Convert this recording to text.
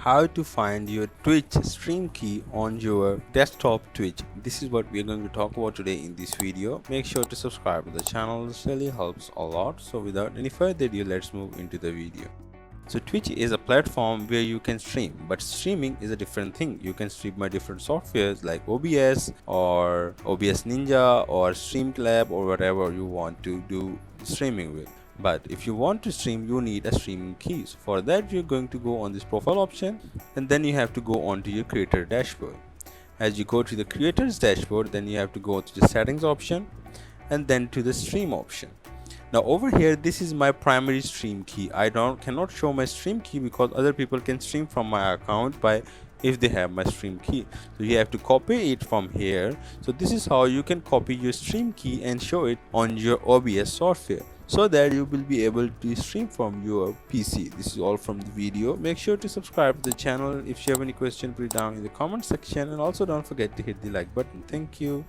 how to find your Twitch stream key on your desktop Twitch. This is what we are going to talk about today in this video. Make sure to subscribe to the channel, this really helps a lot. So without any further ado, let's move into the video. So Twitch is a platform where you can stream, but streaming is a different thing. You can stream by different softwares like OBS or OBS Ninja or Streamlabs or whatever you want to do streaming with. But if you want to stream, you need a streaming key. So for that, you're going to go on this profile option, and then you have to go on to your creator dashboard. As you go to the creators dashboard, then you have to go to the settings option and then to the stream option. Now over here, this is my primary stream key. I cannot show my stream key because other people can stream from my account by if they have my stream key. So you have to copy it from here. So this is how you can copy your stream key and show it on your OBS software, so that you will be able to stream from your PC. This is all from the video. Make sure to subscribe to the channel. If you have any question, put it down in the comment section, and also don't forget to hit the like button. Thank you.